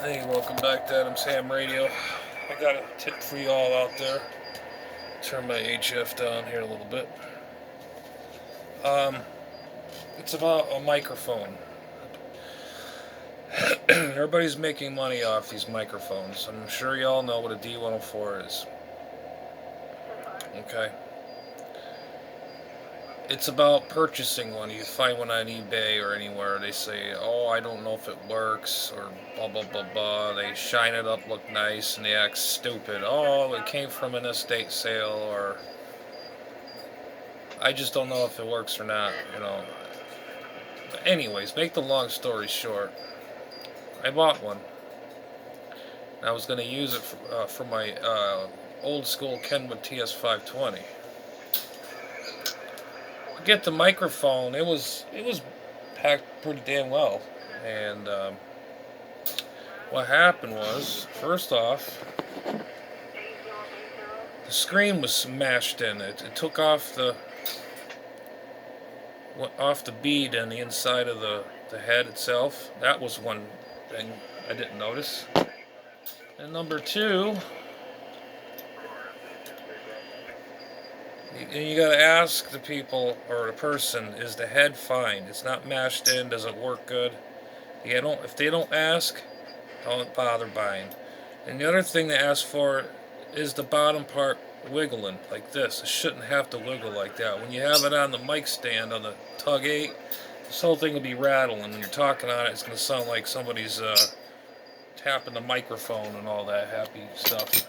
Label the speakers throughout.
Speaker 1: Hey, welcome back to Adam's Ham Radio. I got a tip for you all out there. Turn my HF down here a little bit. Um, it's about a microphone. Everybody's making money off these microphones. I'm sure you all know what a D104 is. Okay. It's about purchasing one. You find one on eBay or anywhere. They say, oh, I don't know if it works, or blah, blah, blah, blah. They shine it up, look nice, and they act stupid. Oh, it came from an estate sale, or I just don't know if it works or not. But anyways, make the long story short, I bought one. I was going to use it for my old school Kenwood TS520. Get the microphone. It was packed pretty damn well, and what happened was, first off, the screen was smashed in. It took off the bead on the inside of the head itself. That was one thing I didn't notice. And number two, you gotta ask the people or the person, is the head fine? It's not mashed in. Does it work good? If they don't ask, don't bother buying. And the other thing they ask for is the bottom part wiggling like this. It shouldn't have to wiggle like that. When you have it on the mic stand on the Tug 8, this whole thing will be rattling. When you're talking on it, it's going to sound like somebody's tapping the microphone and all that happy stuff.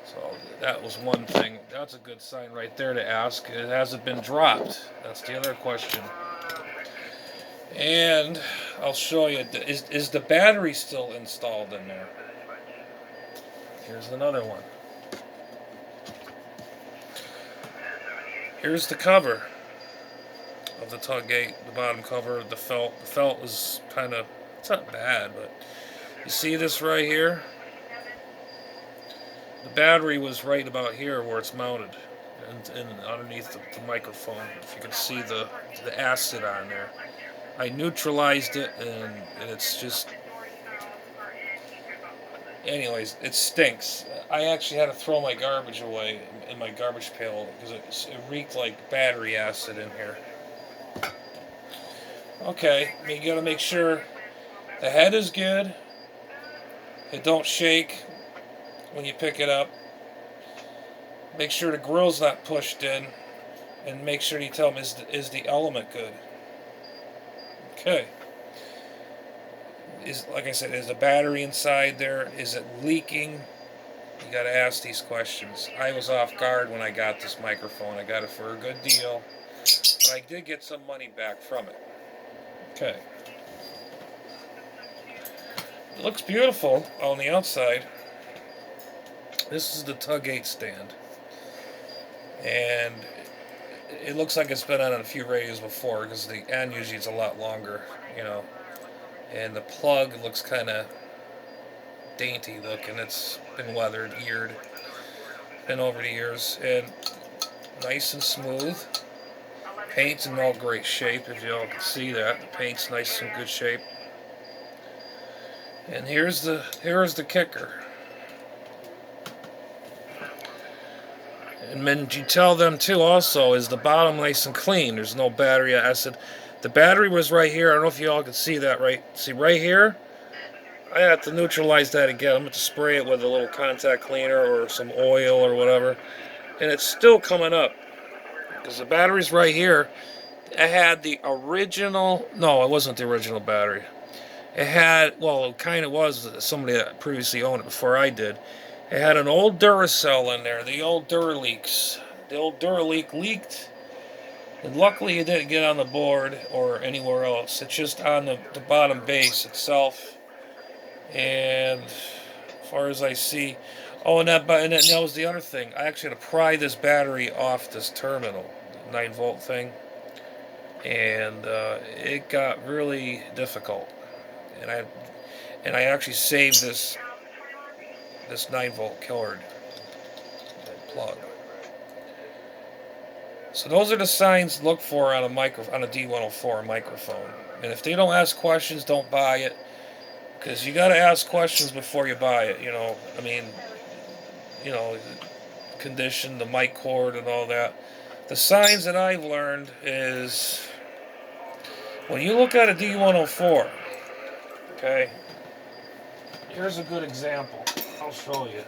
Speaker 1: So that was one thing. That's a good sign right there to ask. It hasn't been dropped. That's the other question. And I'll show you. Is the battery still installed in there? Here's another one. Here's the cover of the Tug 8, the bottom cover of the felt. The felt was kind of, it's not bad, but you see this right here? The battery was right about here where it's mounted, and underneath the microphone. If you can see the acid on there. I neutralized it, and it's just... Anyways, it stinks. I actually had to throw my garbage away in my garbage pail because it reeked like battery acid in here. Okay, you gotta make sure the head is good. It don't shake when you pick it up. Make sure the grill's not pushed in, and make sure you tell them, is the element good? Okay. Like I said, is the battery inside there? Is it leaking? You got to ask these questions. I was off guard when I got this microphone. I got it for a good deal, but I did get some money back from it. Okay. It looks beautiful on the outside. This is the Tug 8 stand, and it looks like it's been on a few radios before because the end usually is a lot longer. And the plug looks kind of dainty looking. It's been weathered, eared, been over the years, and nice and smooth. Paint's in all great shape, if y'all can see that. The paint's nice and good shape. And here's the kicker. And then you tell them too also, is the bottom nice and clean? There's no battery acid. The battery was right here. I don't know if you all can see that right. See right here? I have to neutralize that again. I'm going to spray it with a little contact cleaner or some oil or whatever. And it's still coming up. Because the battery's right here. It had the original... No, it wasn't the original battery. It had... Well, it kind of was somebody that previously owned it before I did. It had an old Duracell in there. The old Duraleaks. The old Duraleak leaked. And luckily it didn't get on the board or anywhere else. It's just on the bottom base itself. And as far as I see... Oh, and that was the other thing. I actually had to pry this battery off this terminal, the 9-volt thing. And it got really difficult. And I actually saved this 9-volt cord plug. So those are the signs to look for on a D104 microphone. And if they don't ask questions, don't buy it. Because you got to ask questions before you buy it. I mean, you know, condition, the mic cord, and all that. The signs that I've learned is when you look at a D104. Okay, here's a good example. I'll show you.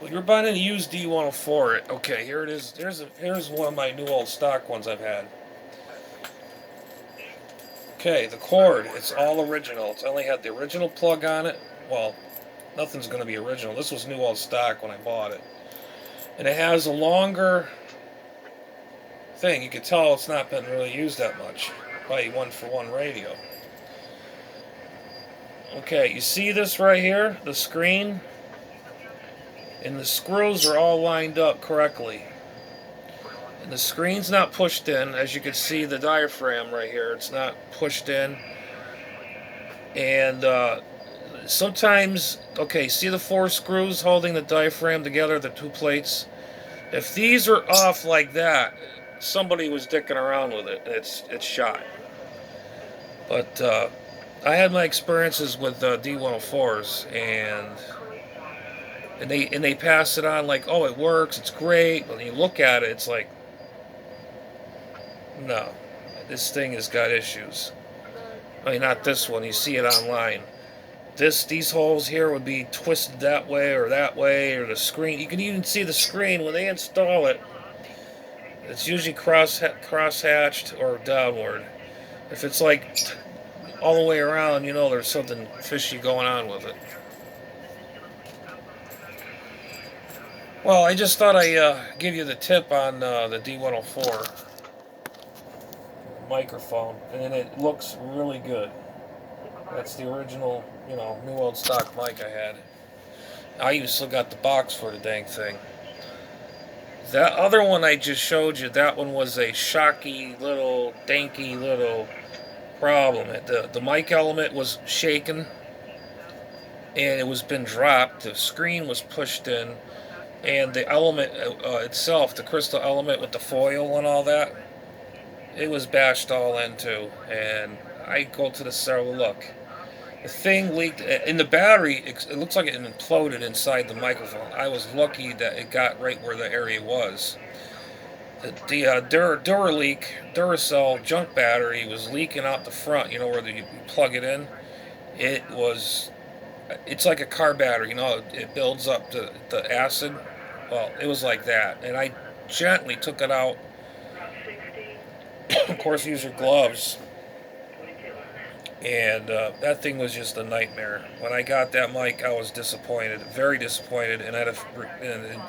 Speaker 1: Well, you're buying a used D104. Okay, here it is. Here's one of my new old stock ones I've had. Okay, the cord, it's all original. It's only had the original plug on it. Well, nothing's going to be original. This was new old stock when I bought it. And it has a longer thing. You can tell it's not been really used that much. By 1-for-1 radio. Okay, you see this right here? The screen? And the screws are all lined up correctly. And the screen's not pushed in. As you can see, the diaphragm right here, it's not pushed in. And sometimes, okay, see the 4 screws holding the diaphragm together, the 2 plates? If these are off like that, somebody was dicking around with it. It's shot. But I had my experiences with D104s, and they pass it on like, oh, it works, it's great. When you look at it, it's like, no, this thing has got issues. I mean, not this one. You see it online. These holes here would be twisted that way, or the screen. You can even see the screen when they install it. It's usually cross-hatched or downward. If it's like all the way around, you know there's something fishy going on with it. Well, I just thought I'd give you the tip on the D104 microphone, and it looks really good. That's the original, new old stock mic I had. I even still got the box for the dang thing. That other one I just showed you, that one was a shocky little, danky little problem. The mic element was shaken, and it was been dropped. The screen was pushed in, and the element itself, the crystal element with the foil and all that, it was bashed all into. And I go to the cell, look. The thing leaked in the battery. It looks like it imploded inside the microphone. I was lucky that it got right where the area was. The Duracell junk battery was leaking out the front. You know where you plug it in. It's like a car battery. It builds up the acid. Well, it was like that, and I gently took it out. Of course, use your gloves. And that thing was just a nightmare. When I got that mic, I was disappointed, very disappointed, and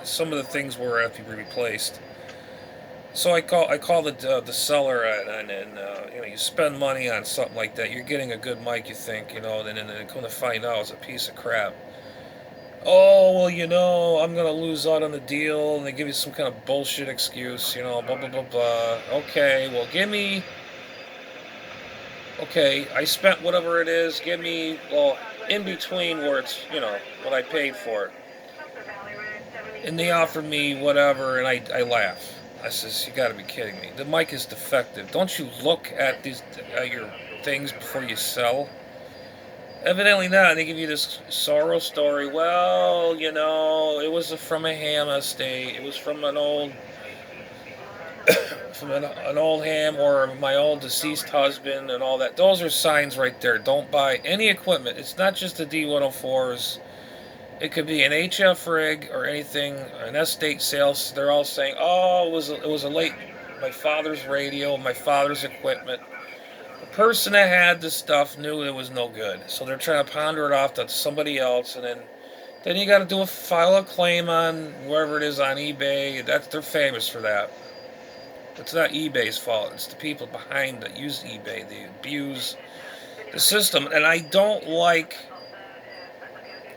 Speaker 1: some of the things were have to be replaced. So I call the seller, and you spend money on something like that. You're getting a good mic, you think, and then come to find out it's a piece of crap. Oh, well, I'm gonna lose out on the deal, and they give you some kind of bullshit excuse, blah blah blah blah. Okay, well, okay, I spent whatever it is, give me, in between where it's, what I paid for it. And they offered me whatever, and I laugh. I says, you gotta be kidding me. The mic is defective. Don't you look at your things before you sell? Evidently not. They give you this sorrow story. Well, it was from a ham estate. It was from an old an old ham or my old deceased husband and all that. Those are signs right there. Don't buy any equipment. It's not just the D104s. It could be an HF rig or anything, an estate sales. They're all saying, oh, it was my father's radio, my father's equipment. The person that had this stuff knew it was no good. So they're trying to ponder it off to somebody else, and then you got to file a claim on wherever it is on eBay. They're famous for that. It's not eBay's fault. It's the people behind that use eBay. They abuse the system. And I don't like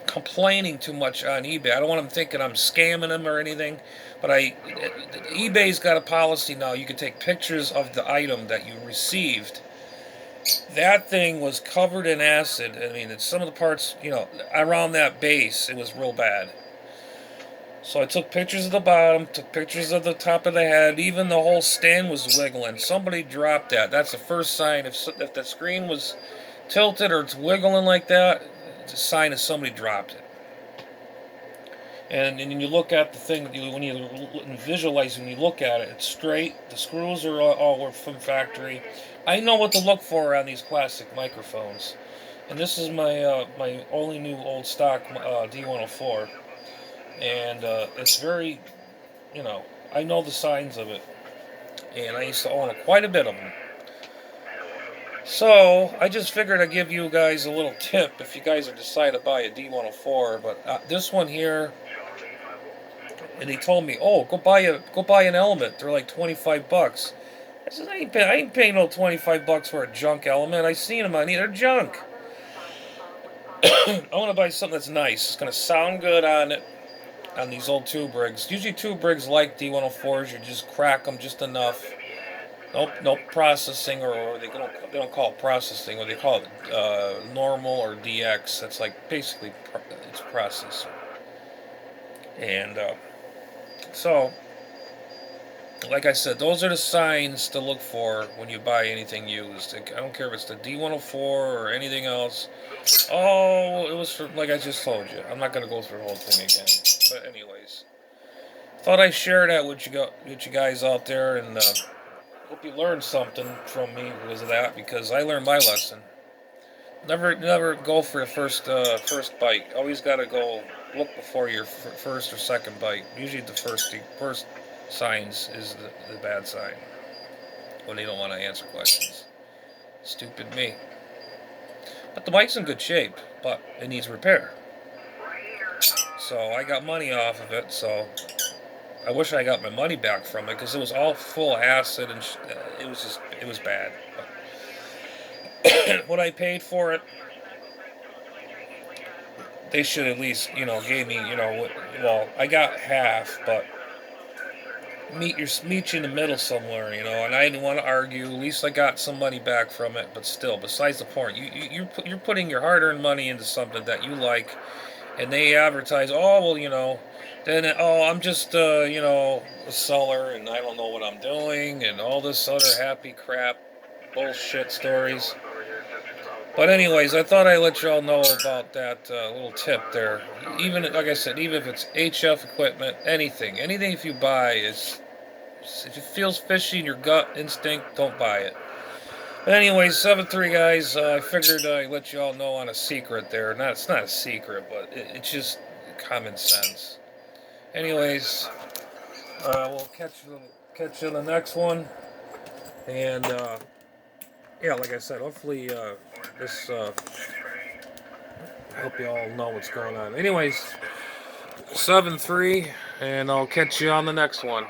Speaker 1: complaining too much on eBay. I don't want them thinking I'm scamming them or anything. But eBay's got a policy now. You can take pictures of the item that you received. That thing was covered in acid. I mean, some of the parts, around that base, it was real bad. So I took pictures of the bottom, took pictures of the top of the head, even the whole stand was wiggling. Somebody dropped that. That's the first sign. If the screen was tilted or it's wiggling like that, it's a sign that somebody dropped it. And you look at the thing, when you visualize, when you look at it, it's straight. The screws are all from factory. I know what to look for on these classic microphones. And this is my only new old stock D104. And it's very, I know the signs of it. And I used to own quite a bit of them. So, I just figured I'd give you guys a little tip if you guys decide to buy a D104. But this one here, and he told me, "Oh, go buy an Element. They're like $25." I said, I ain't paying no $25 for a junk Element. I seen them on they're junk. I want to buy something that's nice. It's gonna sound good on it, on these old tube rigs. Usually tube rigs like D104s, you just crack them just enough. No processing, or they don't call it processing, or they call it normal or DX. That's like basically it's processor. And so, like I said, those are the signs to look for when you buy anything used. I don't care if it's the D104 or anything else. Oh, it was for, like I just told you. I'm not going to go through the whole thing again. But anyways, thought I'd share that with you guys out there, and hope you learned something from me because of that, because I learned my lesson. Never go for the first bite. Always got to go look before your first or second bite. Usually the first signs is the bad sign, when they don't want to answer questions. Stupid me. But the bike's in good shape, but it needs repair. So I got money off of it, so I wish I got my money back from it, because it was all full of acid, and it was bad. But what I paid for it, they should at least, gave me, well, I got half, but meet you in the middle somewhere, and I didn't want to argue. At least I got some money back from it, but still, besides the point, you're putting your hard-earned money into something that you like, and they advertise, oh, well, then, oh, I'm just, a seller, and I don't know what I'm doing, and all this other happy crap, bullshit stories. But anyways, I thought I'd let y'all know about that little tip there. Even, like I said, even if it's HF equipment, anything if you buy is, if it feels fishy in your gut instinct, don't buy it. But anyways, 7-3 guys, I figured I'd let y'all know on a secret there. It's not a secret, but it's just common sense. Anyways, we'll catch you in the next one. And yeah, like I said, hopefully this I hope you all know what's going on. Anyways, 7-3, and I'll catch you on the next one.